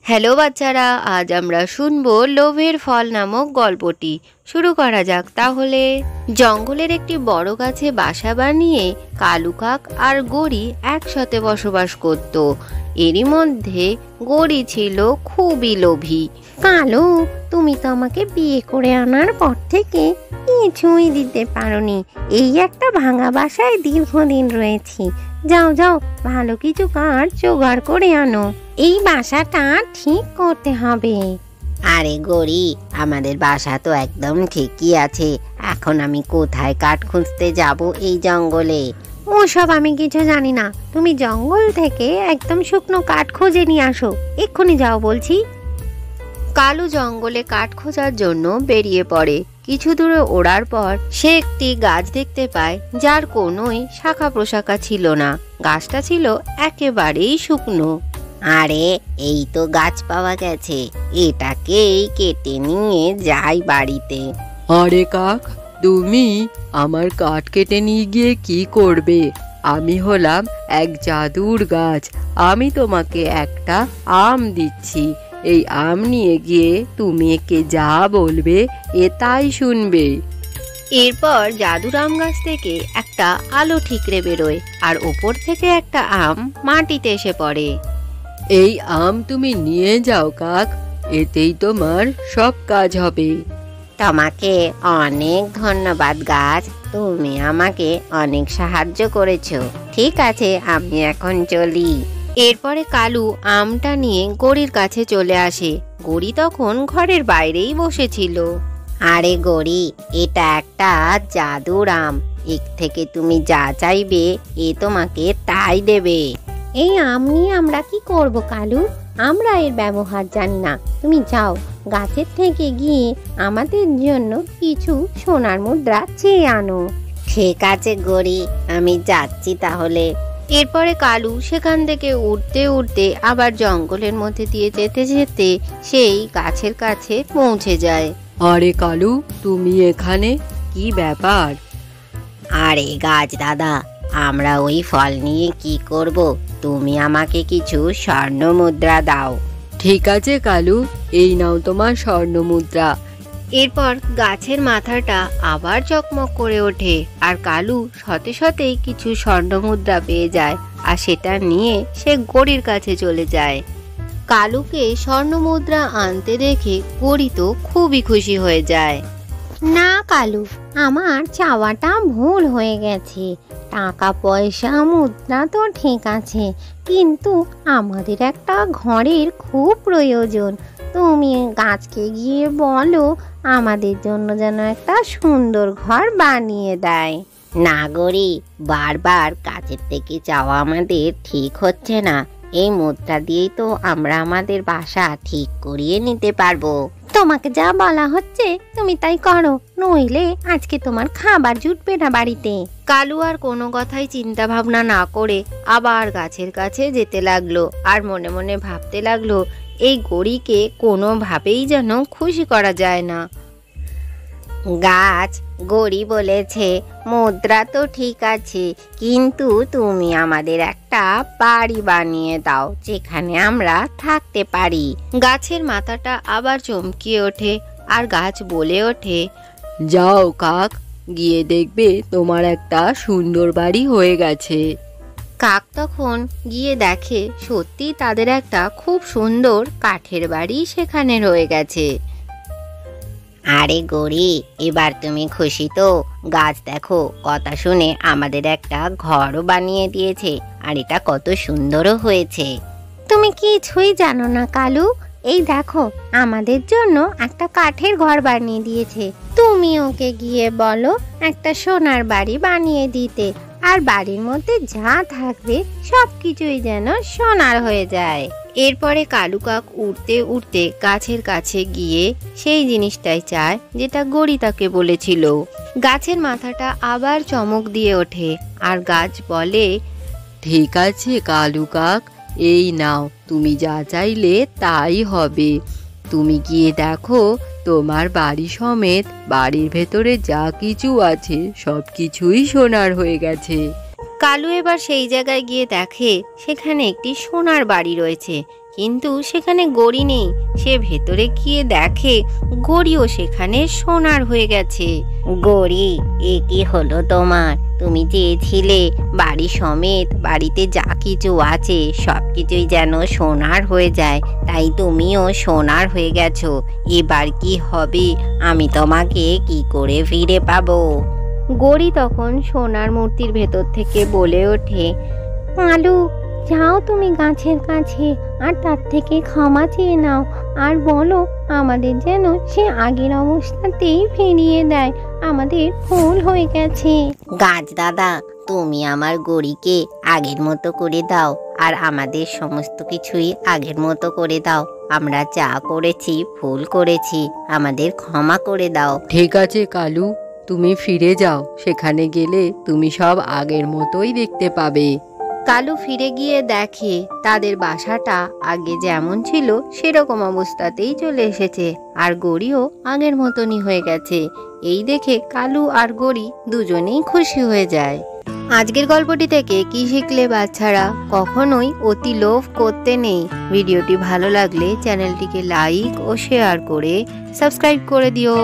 Hello বাচ্চারা, আজ আমরা শুনবো লোভের ফল নামক গল্পটি। শুরু করা যাক তাহলে। জঙ্গলের একটি বড় গাছে বাসা বানিয়ে কালু কাক আর গড়ি একসাথে বসবাস করত। এরই মধ্যে গড়ি ছিল খুবই লোভী। কালু, তুমি তো আমাকে বিয়ে করে আনার পর থেকে কিছুই দিতে পারোনি। এই একটা ভাঙা বাসায় দীর্ঘদিন রয়েছি। যাও যাও, ভালো কিছু কাঠ জোগাড় করে আনো। এই বাসাটা ঠিক করতে হবে। আরে গড়ি, আমাদের বাসা তো একদম ঠিকই আছে। এখন আমি কোথায় কাঠ খুঁজতে যাব এই জঙ্গলে? ওসব আমি কিছু জানি না। তুমি জঙ্গল থেকে একদম শুকনো কাঠ খুঁজে নিয়ে আসো। এক্ষুনি যাও বলছি। কালু জঙ্গলে কাঠ খোঁজার জন্য বেরিয়ে পড়ে। কিছু দূরে ওড়ার পর সে একটি গাছ দেখতে পায়, যার কোনোই শাখা প্রশাখা ছিল না। গাছটা ছিল একেবারেই শুকনো। আরে, এই তো গাছ পাওয়া গেছে। এটাকেই কেটে নিয়ে যাই বাড়িতে। আরে কাক, তুমি আমার কাঠ কেটে নিয়ে গিয়ে কি করবে? আমি হলাম এক জাদুর গাছ। আমি তোমাকে একটা আম দিচ্ছি। এই আম নিয়ে গিয়ে তুমি একে যা বলবে এ তাই শুনবে। এরপর জাদুর আম গাছ থেকে একটা আলো ঠিকরে বেরোয়, আর ওপর থেকে একটা আম মাটিতে এসে পড়ে। এই আম তুমি নিয়ে যাও কাক, এতেই তোমার সব কাজ হবে। তোমাকে অনেক ধন্যবাদ গাছ, তুমি আমাকে অনেক সাহায্য করেছো। ঠিক আছে, আমি এখন চলি। এরপরে কালু আমটা নিয়ে গড়ির কাছে চলে আসে। গড়ি তখন ঘরের বাইরেই বসেছিল। আরে গড়ি, এটা একটা জাদুর আম। এর থেকে তুমি যা চাইবে এ তোমাকে তাই দেবে। এই আম নিয়ে আমরা কি করব কালু? আমরা এর ব্যবহার জানি না। তুমি যাও, গাছের থেকে গিয়ে আমাদের জন্য কিছু সোনার মুদ্রা চেয়ে আনো। ঠিক আছে গড়ি, আমি যাচ্ছি তাহলে। এরপরে কালু সেখান থেকে উঠতে উঠতে আবার জঙ্গলের মধ্যে দিয়ে যেতে যেতে সেই গাছের কাছে পৌঁছে যায়। আরে কালু, তুমি এখানে? কি ব্যাপার? আরে গাছ দাদা, আমরা ওই ফল নিয়ে কি করব? তুমি আমাকে কিছু স্বর্ণ মুদ্রা দাও। ঠিক আছে কালু, এই নাও তোমার স্বর্ণ মুদ্রা। এরপর গাছের মাথাটা আবার চকমক করে ওঠে, আর কালু সতে সতেই কিছু স্বর্ণ মুদ্রা পেয়ে যায়, আর সেটা নিয়ে সে গড়ির কাছে চলে যায়। কালুকে স্বর্ণ মুদ্রা আনতে দেখে গড়ি তো খুবই খুশি হয়ে যায়। না কালু, আমার চাওয়াটা ভুল হয়ে গেছে। টাকা পয়সা মুদ্রা তো ঠিক আছে, কিন্তু আমাদের একটা ঘরের খুব প্রয়োজন। তুমি গাছকে গিয়ে বলো আমাদের জন্য যেন একটা সুন্দর ঘর বানিয়ে দেয়। না গড়ি, বারবার কাছের থেকে চাওয়া আমাদের ঠিক হচ্ছে না। এই মুদ্রা দিয়েই তো আমরা আমাদের বাসা ঠিক করিয়ে নিতে পারবো। তোমাকে যা বলা হচ্ছে তুমি তাই করো, নইলে আজকে তোমার খাবার জুটবে না বাড়িতে। কালু আর কোনো কথাই চিন্তা ভাবনা না করে আবার গাছের কাছে যেতে লাগলো, আর মনে মনে ভাবতে লাগলো এই গড়িকে কোনোভাবেই যেন খুশি করা যায় না। গাছ, গড়ি বলেছে মুদ্রা তো ঠিক আছে, কিন্তু তুমি আমাদের একটা বাড়ি বানিয়ে দাও যেখানে আমরা থাকতে পারি। গাছের মাথাটা আবার চমকিয়ে ওঠে, আর গাছ বলে ওঠে, যাও কাক, গিয়ে দেখবে তোমার একটা সুন্দর বাড়ি হয়ে গেছে। কাক তখন গিয়ে দেখে সত্যি তাদের একটা খুব সুন্দর কাঠের বাড়ি সেখানে রয়ে গেছে। আরে গড়ি, এবার তুমি খুশি তো? গাছ দেখো, কথা শুনে আমাদের একটা ঘরও বানিয়ে দিয়েছে, আর এটা কত সুন্দরও হয়েছে। তুমি কিছুই জানো না কালু। এই দেখো, আমাদের জন্য একটা কাঠের ঘর বানিয়ে দিয়েছে। তুমি ওকে গিয়ে বলো একটা সোনার বাড়ি বানিয়ে দিতে, আর বাড়ির মধ্যে যা থাকবে সবকিছুই যেন সোনার হয়ে যায়। এরপরে কালু কাক উড়তে উড়তে গাছের কাছে গিয়ে সেই জিনিসটাই চায় যেটা গড়ি তাকে বলেছিল। গাছের মাথাটা আবার চমক দিয়ে ওঠে, আর গাছ বলে, ঠিক আছে কালু কাক, এই নাও, তুমি যা চাইলে তাই হবে। তুমি গিয়ে দেখো তোমার বাড়ি সমেত বাড়ির ভেতরে যা কিছু আছে সব কিছুই সোনার হয়ে গেছে। কালু এবার সেই জায়গায় গিয়ে দেখে সেখানে একটি সোনার বাড়ি রয়েছে, কিন্তু সেখানে গড়ি নেই। সে ভেতরে গিয়ে দেখে গড়িও সেখানে সোনার হয়ে গেছে। গড়ি, এ কি হলো তোমার? তুমি চেয়েছিলে বাড়ি সমেত বাড়িতে যা কিছু আছে সবকিছুই যেন সোনার হয়ে যায়, তাই তুমিও সোনার হয়ে গেছো। এবার কি হবে? আমি তোমাকে কি করে ফিরে পাবো? গড়ি তখন সোনার মূর্তির ভেতর থেকে বলে ওঠে, কালু, যাও তুমি গাছের কাছে আর তার থেকে ক্ষমা চেয়ে নাও আর বলো আমাদের যেন সে আগের অবস্থাতেই ফিরিয়ে দেয়। আমাদের ভুল হয়ে গেছে। গাছ দাদা, তুমি আমার গড়িকে আগের মতো করে দাও আর আমাদের সমস্ত কিছুই আগের মতো করে দাও। আমরা যা করেছি ভুল করেছি, আমাদের ক্ষমা করে দাও। ঠিক আছে কালু, তুমি ফিরে যাও। সেখানে গেলে তুমি সব আগের মতোই দেখতে পাবে। কালু ফিরে গিয়ে দেখে তাদের বাসাটা আগে যেমন ছিল সেরকম অবস্থাতেই চলে এসেছে আর গড়িও আগের মতনই হয়ে গেছে। এই দেখে কালু আর গড়ি দুজনেই খুশি হয়ে যায়। আজকের গল্পটি থেকে কি শিখলে বাচ্চারা? কখনোই অতি লোভ করতে নেই। ভিডিওটি ভালো লাগলে চ্যানেলটিকে লাইক ও শেয়ার করে সাবস্ক্রাইব করে দিও।